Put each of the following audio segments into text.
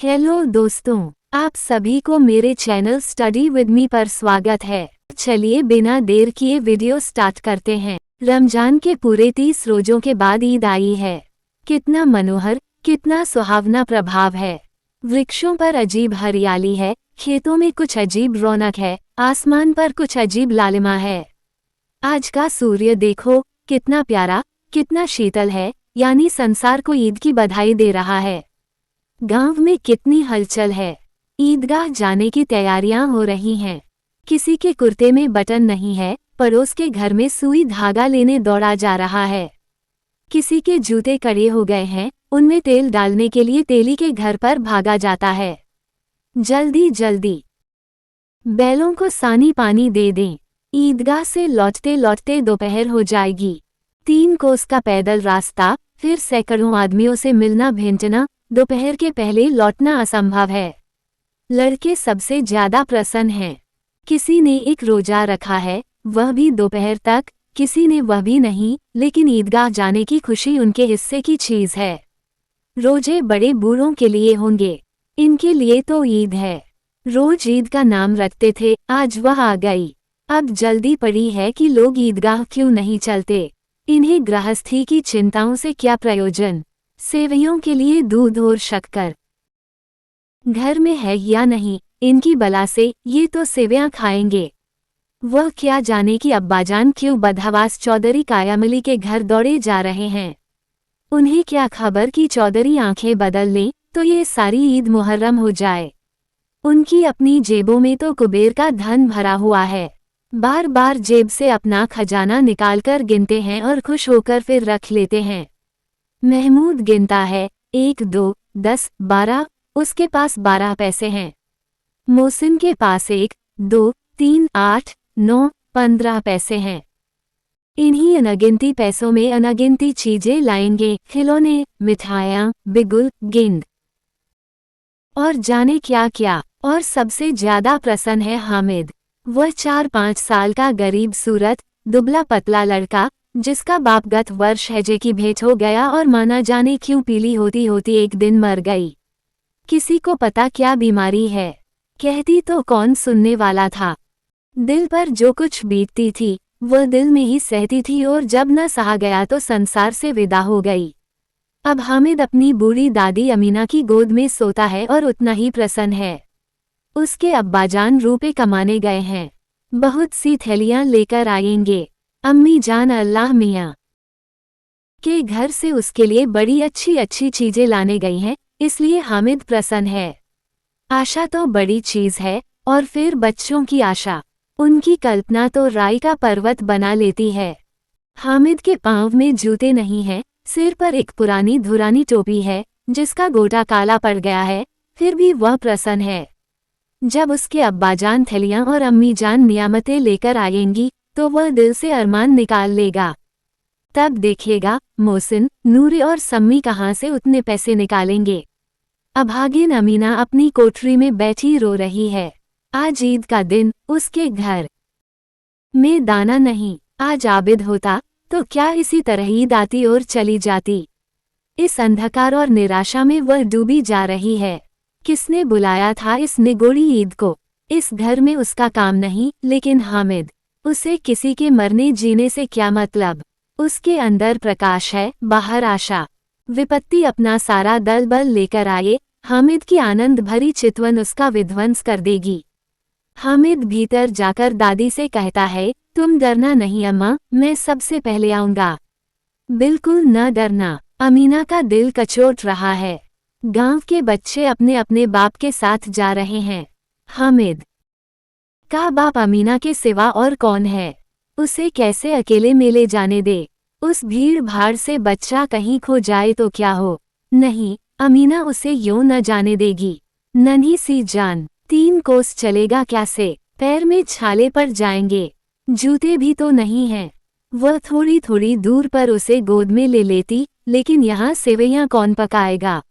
Hello दोस्तों, आप सभी को मेरे चैनल स्टडी विद मी पर स्वागत है। चलिए बिना देर किए वीडियो स्टार्ट करते हैं। रमजान के पूरे 30 रोजों के बाद ईद आई है। कितना मनोहर, कितना सुहावना प्रभाव है। वृक्षों पर अजीब हरियाली है, खेतों में कुछ अजीब रौनक है, आसमान पर कुछ अजीब लालिमा है। आज का सूर्य देखो, कितना प्यारा, कितना शीतल है, यानी संसार को ईद की बधाई दे रहा है। गांव में कितनी हलचल है। ईदगाह जाने की तैयारियां हो रही हैं। किसी के कुर्ते में बटन नहीं है, पड़ोस के घर में सुई धागा लेने दौड़ा जा रहा है। किसी के जूते कड़े हो गए हैं, उनमें तेल डालने के लिए तेली के घर पर भागा जाता है। जल्दी जल्दी बैलों को सानी पानी दे दें। ईदगाह से लौटते लौटते दोपहर हो जाएगी। 3 कोस का पैदल रास्ता, फिर सैकड़ों आदमियों से मिलना भेंटना, दोपहर के पहले लौटना असंभव है। लड़के सबसे ज्यादा प्रसन्न हैं। किसी ने एक रोजा रखा है, वह भी दोपहर तक, किसी ने वह भी नहीं, लेकिन ईदगाह जाने की खुशी उनके हिस्से की चीज है। रोजे बड़े बूढ़ों के लिए होंगे, इनके लिए तो ईद है। रोज ईद का नाम रखते थे, आज वह आ गई। अब जल्दी पड़ी है कि लोग ईदगाह क्यों नहीं चलते। इन्हें गृहस्थी की चिंताओं से क्या प्रयोजन। सेवैयों के लिए दूध और शक्कर घर में है या नहीं, इनकी बला से ये तो सेवैयां खाएंगे। वह क्या जाने कि अब्बाजान क्यों बदहवास चौधरी कायामली के घर दौड़े जा रहे हैं। उन्हें क्या खबर कि चौधरी आंखें बदल लें तो ये सारी ईद मुहर्रम हो जाए। उनकी अपनी जेबों में तो कुबेर का धन भरा हुआ है। बार बार जेब से अपना खजाना निकालकर गिनते हैं और खुश होकर फिर रख लेते हैं। महमूद गिनता है, 1 2 10 12, उसके पास 12 पैसे हैं। मोहसिन के पास 1 2 3 8 9 15 पैसे हैं। इन्हीं अनगिनती पैसों में अनगिनती चीजें लाएंगे, खिलौने, मिठाइयाँ, बिगुल, गेंद और जाने क्या क्या। और सबसे ज्यादा प्रसन्न है हामिद। वह 4-5 साल का गरीब सूरत, दुबला पतला लड़का, जिसका बाप गत वर्ष हैजे की भेंट हो गया और माना जाने क्यों पीली होती होती एक दिन मर गई। किसी को पता क्या बीमारी है, कहती तो कौन सुनने वाला था। दिल पर जो कुछ बीतती थी वह दिल में ही सहती थी और जब न सहा गया तो संसार से विदा हो गई। अब हामिद अपनी बूढ़ी दादी अमीना की गोद में सोता है और उतना ही प्रसन्न है। उसके अब्बाजान रुपए कमाने गए हैं, बहुत सी थैलियां लेकर आएंगे। अम्मी जान अल्लाह मियाँ के घर से उसके लिए बड़ी अच्छी अच्छी चीजें लाने गई हैं, इसलिए हामिद प्रसन्न है। आशा तो बड़ी चीज है, और फिर बच्चों की आशा, उनकी कल्पना तो राई का पर्वत बना लेती है। हामिद के पांव में जूते नहीं हैं, सिर पर एक पुरानी धुरानी टोपी है जिसका गोटा काला पड़ गया है, फिर भी वह प्रसन्न है। जब उसके अब्बाजान थैलियां और अम्मी जान नियामतें लेकर आएंगी तो वह दिल से अरमान निकाल लेगा। तब देखेगा मोहसिन, नूरे और सम्मी कहाँ से उतने पैसे निकालेंगे। अभागिन अमीना अपनी कोठरी में बैठी रो रही है। आज ईद का दिन, उसके घर में दाना नहीं। आज आबिद होता तो क्या इसी तरह ईद आती और चली जाती। इस अंधकार और निराशा में वह डूबी जा रही है। किसने बुलाया था इस निगोड़ी ईद को। इस घर में उसका काम नहीं, लेकिन हामिद, उसे किसी के मरने जीने से क्या मतलब। उसके अंदर प्रकाश है, बाहर आशा। विपत्ति अपना सारा दल बल लेकर आए, हामिद की आनंद भरी चितवन उसका विध्वंस कर देगी। हामिद भीतर जाकर दादी से कहता है, तुम डरना नहीं अम्मा, मैं सबसे पहले आऊंगा। बिल्कुल न डरना। अमीना का दिल कचोट रहा है। गांव के बच्चे अपने अपने बाप के साथ जा रहे हैं। हामिद का बाप अमीना के सिवा और कौन है। उसे कैसे अकेले मेले जाने दे। उस भीड़ भाड़ से बच्चा कहीं खो जाए तो क्या हो। नहीं, अमीना उसे यूं न जाने देगी। नन्ही सी जान, 3 कोस चलेगा कैसे। पैर में छाले पड़ जाएंगे, जूते भी तो नहीं हैं। वह थोड़ी थोड़ी दूर पर उसे गोद में ले लेती, लेकिन यहाँ सेवैयां कौन पकाएगा।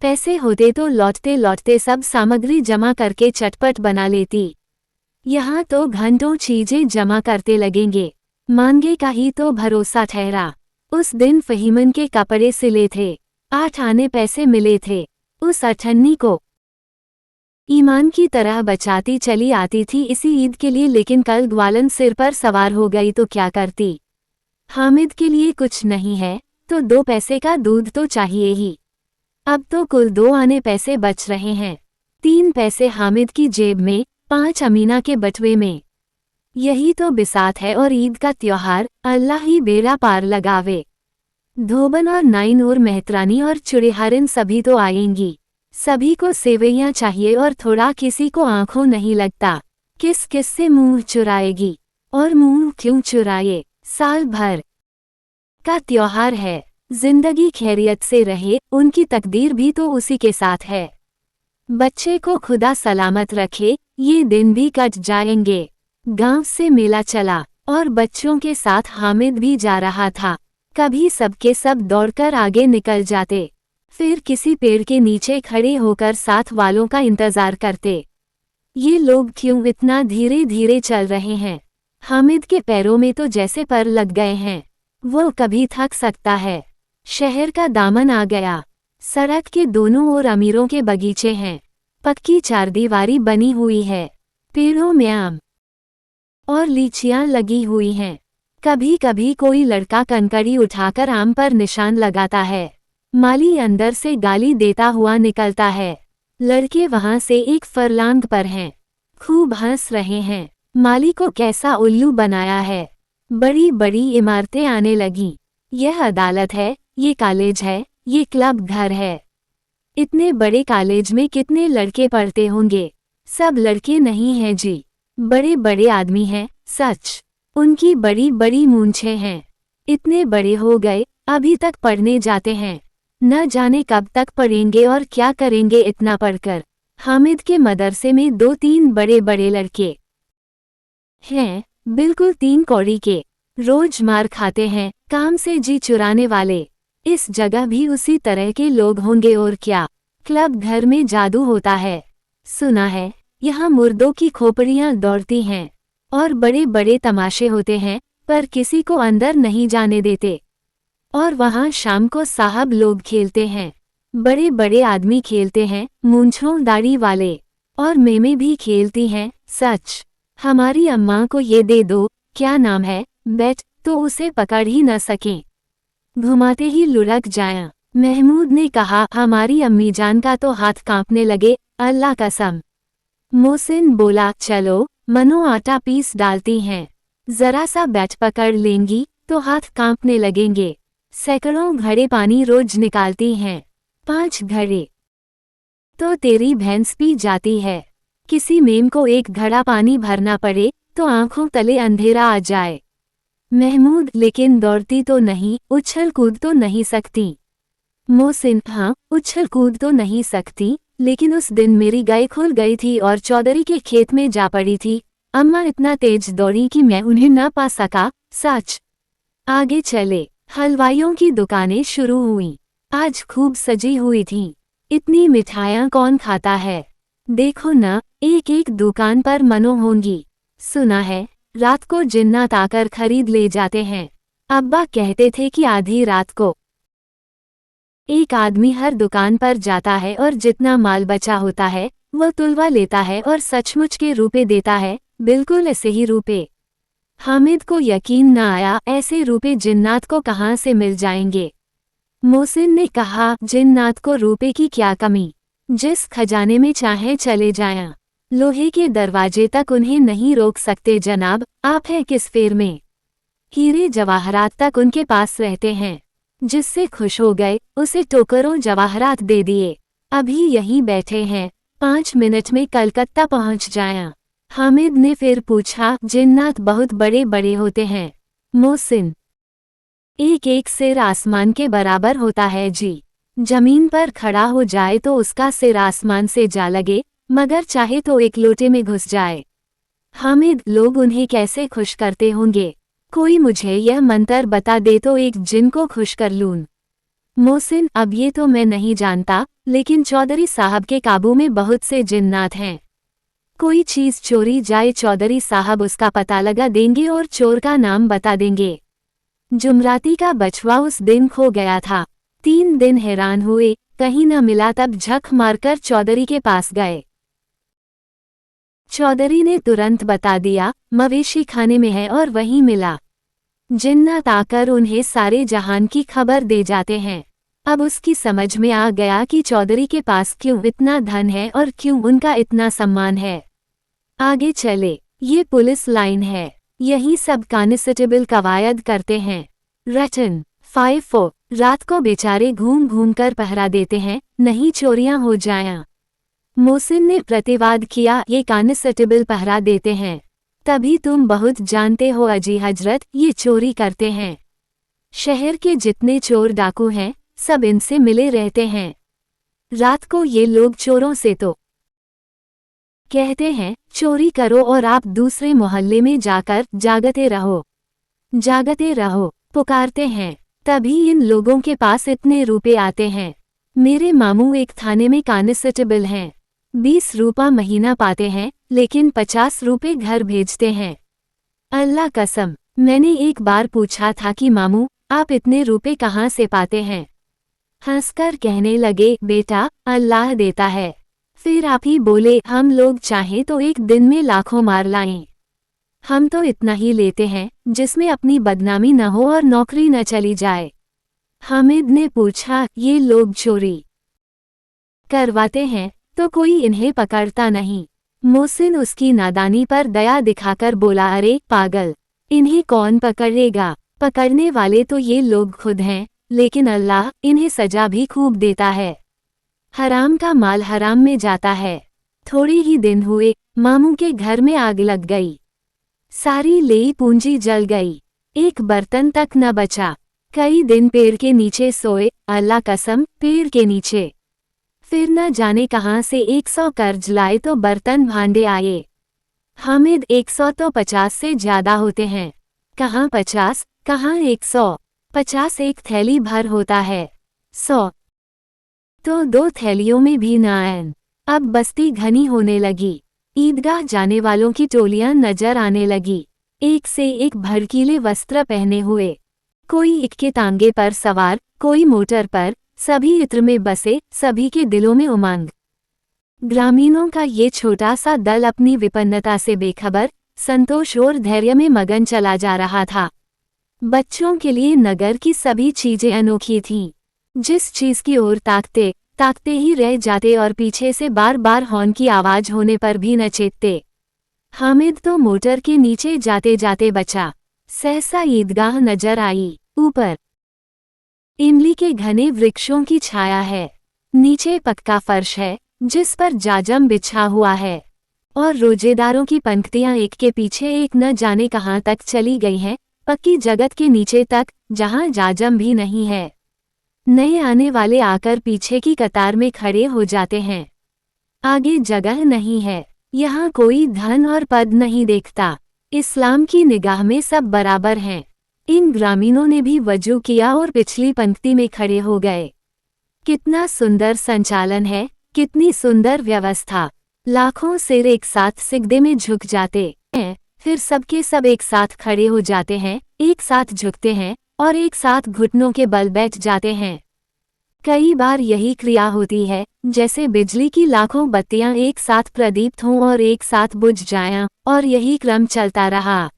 पैसे होते तो लौटते लौटते सब सामग्री जमा करके चटपट बना लेती। यहाँ तो घंटों चीजें जमा करते लगेंगे। मांगे का ही तो भरोसा ठहरा। उस दिन फहीमन के कपड़े सिले थे, 8 आने पैसे मिले थे। उस अठन्नी को ईमान की तरह बचाती चली आती थी इसी ईद के लिए, लेकिन कल ग्वालन सिर पर सवार हो गई तो क्या करती। हामिद के लिए कुछ नहीं है तो 2 पैसे का दूध तो चाहिए ही। अब तो कुल 2 आने पैसे बच रहे हैं। 3 पैसे हामिद की जेब में, 5 अमीना के बटुए में। यही तो बिसात है और ईद का त्योहार, अल्लाह ही बेड़ा पार लगावे। धोबन और नाइन और मेहतरानी और चुड़िहारिन सभी तो आएंगी। सभी को सेवैयां चाहिए और थोड़ा किसी को आंखों नहीं लगता। किस किस से मुंह चुराएगी, और मुंह क्यों चुराए। साल भर का त्योहार है, जिंदगी खैरियत से रहे, उनकी तकदीर भी तो उसी के साथ है। बच्चे को खुदा सलामत रखे, ये दिन भी कट जाएंगे। गांव से मेला चला और बच्चों के साथ हामिद भी जा रहा था। कभी सबके सब दौड़कर आगे निकल जाते, फिर किसी पेड़ के नीचे खड़े होकर साथ वालों का इंतजार करते। ये लोग क्यों इतना धीरे धीरे चल रहे हैं। हामिद के पैरों में तो जैसे पर लग गए हैं, वो कभी थक सकता है। शहर का दामन आ गया। सड़क के दोनों ओर अमीरों के बगीचे हैं। पक्की चारदीवारी बनी हुई है। पेड़ों में आम और लीचियां लगी हुई हैं। कभी कभी कोई लड़का कंकड़ी उठाकर आम पर निशान लगाता है। माली अंदर से गाली देता हुआ निकलता है। लड़के वहां से एक फरलांग पर हैं, खूब हंस रहे हैं। माली को कैसा उल्लू बनाया है। बड़ी बड़ी इमारतें आने लगीं। यह अदालत है, ये कॉलेज है, ये क्लब घर है। इतने बड़े कॉलेज में कितने लड़के पढ़ते होंगे। सब लड़के नहीं हैं जी, बड़े बड़े आदमी हैं। सच, उनकी बड़ी बड़ी मूंछें हैं। इतने बड़े हो गए, अभी तक पढ़ने जाते हैं। न जाने कब तक पढ़ेंगे और क्या करेंगे इतना पढ़कर। हामिद के मदरसे में 2-3 बड़े बड़े लड़के हैं, बिल्कुल 3 कौड़ी के। रोज मार खाते हैं, काम से जी चुराने वाले। इस जगह भी उसी तरह के लोग होंगे और क्या। क्लब घर में जादू होता है, सुना है। यहाँ मुर्दों की खोपड़ियाँ दौड़ती हैं और बड़े बड़े तमाशे होते हैं, पर किसी को अंदर नहीं जाने देते। और वहाँ शाम को साहब लोग खेलते हैं। बड़े बड़े आदमी खेलते हैं, मूंछों दाढ़ी वाले। और मेमे भी खेलती हैं। सच, हमारी अम्मा को ये दे दो, क्या नाम है, बैट, तो उसे पकड़ ही न सकें, घुमाते ही लुढ़क जाएं। महमूद ने कहा, हमारी अम्मी जान का तो हाथ कांपने लगे, अल्लाह कसम। मोहसिन बोला, चलो मनो आटा पीस डालती हैं, जरा सा बैट पकड़ लेंगी तो हाथ कांपने लगेंगे। सैकड़ों घड़े पानी रोज निकालती हैं। 5 घड़े तो तेरी भैंस पी जाती है। किसी मेम को 1 घड़ा पानी भरना पड़े तो आंखों तले अंधेरा आ जाए। महमूद, लेकिन दौड़ती तो नहीं, उछल कूद तो नहीं सकती। मोहसिन, हाँ उछल कूद तो नहीं सकती, लेकिन उस दिन मेरी गाय खुल गई थी और चौधरी के खेत में जा पड़ी थी। अम्मा इतना तेज दौड़ी कि मैं उन्हें न पा सका। सच। आगे चले। हलवाइयों की दुकानें शुरू हुईं। आज खूब सजी हुई थीं। इतनी मिठाइयाँ कौन खाता है। देखो न, एक एक दुकान पर मनो होंगी। सुना है रात को जिन्नात आकर खरीद ले जाते हैं। अब्बा कहते थे कि आधी रात को एक आदमी हर दुकान पर जाता है और जितना माल बचा होता है वह तुलवा लेता है और सचमुच के रुपए देता है, बिल्कुल ऐसे ही रुपए। हामिद को यकीन न आया, ऐसे रुपए जिन्नात को कहाँ से मिल जाएंगे। मोहसिन ने कहा, जिन्नात को रुपए की क्या कमी, जिस खजाने में चाहे चले जाएं, लोहे के दरवाजे तक उन्हें नहीं रोक सकते जनाब। आप हैं किस फेर में। हीरे जवाहरात तक उनके पास रहते हैं। जिससे खुश हो गए उसे टोकरों जवाहरात दे दिए। अभी यहीं बैठे हैं, 5 मिनट में कलकत्ता पहुंच जाएं। हामिद ने फिर पूछा, जिन्नात बहुत बड़े बड़े होते हैं। मोहसिन, एक एक सिर आसमान के बराबर होता है जी। जमीन पर खड़ा हो जाए तो उसका सिर आसमान से जा लगे, मगर चाहे तो एक लोटे में घुस जाए। हामिद, लोग उन्हें कैसे खुश करते होंगे। कोई मुझे यह मंत्र बता दे तो एक जिन को खुश कर लूं। मोहसिन, अब ये तो मैं नहीं जानता, लेकिन चौधरी साहब के काबू में बहुत से जिन्नात हैं। कोई चीज चोरी जाए, चौधरी साहब उसका पता लगा देंगे और चोर का नाम बता देंगे। जुमराती का बछवा उस दिन खो गया था। 3 दिन हैरान हुए, कहीं न मिला तब झक मारकर चौधरी के पास गए। चौधरी ने तुरंत बता दिया, मवेशी खाने में है और वहीं मिला। जिन्नात आकर उन्हें सारे जहान की खबर दे जाते हैं। अब उसकी समझ में आ गया कि चौधरी के पास क्यों इतना धन है और क्यों उनका इतना सम्मान है। आगे चले, ये पुलिस लाइन है, यही सब कांस्टेबल कवायद करते हैं। रटन 5-4 रात को बेचारे घूम घूम कर पहरा देते हैं, नहीं चोरियां हो जाएं। मोहसिन ने प्रतिवाद किया, ये कांस्टेबल पहरा देते हैं, तभी तुम बहुत जानते हो अजी हजरत, ये चोरी करते हैं। शहर के जितने चोर डाकू हैं, सब इनसे मिले रहते हैं। रात को ये लोग चोरों से तो कहते हैं चोरी करो और आप दूसरे मोहल्ले में जाकर जागते रहो पुकारते हैं, तभी इन लोगों के पास इतने रुपए आते हैं। मेरे मामू एक थाने में कांस्टेबल हैं, 20 रुपया महीना पाते हैं, लेकिन 50 रुपए घर भेजते हैं। अल्लाह कसम, मैंने एक बार पूछा था कि मामू आप इतने रुपए कहाँ से पाते हैं? हंसकर कहने लगे, बेटा अल्लाह देता है। फिर आप ही बोले, हम लोग चाहें तो एक दिन में लाखों मार लाएं। हम तो इतना ही लेते हैं जिसमें अपनी बदनामी न हो और नौकरी न चली जाए। हामिद ने पूछा, ये लोग चोरी करवाते हैं तो कोई इन्हें पकड़ता नहीं? मोहसिन उसकी नादानी पर दया दिखाकर बोला, अरे पागल, इन्हें कौन पकड़ेगा? पकड़ने वाले तो ये लोग खुद हैं, लेकिन अल्लाह इन्हें सजा भी खूब देता है। हराम का माल हराम में जाता है। थोड़े ही दिन हुए, मामू के घर में आग लग गई। सारी लेई पूंजी जल गई, एक बर्तन तक न बचा। कई दिन पेड़ के नीचे सोए, अल्लाह कसम पेड़ के नीचे। फिर न जाने कहाँ से 100 कर्ज लाए तो बर्तन भांडे आए। हामिद 100 तो 50 से ज्यादा होते हैं। कहाँ 50, कहाँ 100। 50 एक थैली भर होता है, 100 तो 2 थैलियों में भी न आए। अब बस्ती घनी होने लगी, ईदगाह जाने वालों की टोलियां नजर आने लगी, एक से एक भड़कीले वस्त्र पहने हुए। कोई इक्के तांगे पर सवार, कोई मोटर पर, सभी इत्र में बसे, सभी के दिलों में उमंग। ग्रामीणों का ये छोटा सा दल अपनी विपन्नता से बेखबर, संतोष और धैर्य में मगन चला जा रहा था। बच्चों के लिए नगर की सभी चीजें अनोखी थीं। जिस चीज की ओर ताकते ताकते ही रह जाते और पीछे से बार बार हॉर्न की आवाज होने पर भी न चेतते। हामिद तो मोटर के नीचे जाते जाते बचा। सहसा ईदगाह नजर आई। ऊपर इमली के घने वृक्षों की छाया है, नीचे पक्का फर्श है जिस पर जाजम बिछा हुआ है, और रोजेदारों की पंक्तियां एक के पीछे एक न जाने कहां तक चली गई हैं, पक्की जगत के नीचे तक, जहां जाजम भी नहीं है। नए आने वाले आकर पीछे की कतार में खड़े हो जाते हैं। आगे जगह नहीं है, यहाँ कोई धन और पद नहीं देखता। इस्लाम की निगाह में सब बराबर हैं। इन ग्रामीणों ने भी वजू किया और पिछली पंक्ति में खड़े हो गए। कितना सुंदर संचालन है, कितनी सुंदर व्यवस्था। लाखों सिर एक साथ सिजदे में झुक जाते हैं, फिर सबके सब एक साथ खड़े हो जाते हैं, एक साथ झुकते हैं और एक साथ घुटनों के बल बैठ जाते हैं। कई बार यही क्रिया होती है जैसे बिजली की लाखों बत्तियां एक साथ प्रदीप्त हों और एक साथ बुझ जाएं, और यही क्रम चलता रहा।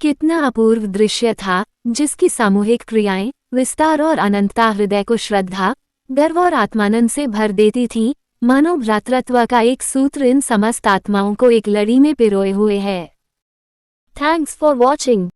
कितना अपूर्व दृश्य था, जिसकी सामूहिक क्रियाएं, विस्तार और अनंतता हृदय को श्रद्धा, गर्व और आत्मानंद से भर देती थीं, मानो भ्रातृत्व का एक सूत्र इन समस्त आत्माओं को एक लड़ी में पिरोए हुए है। Thanks for watching.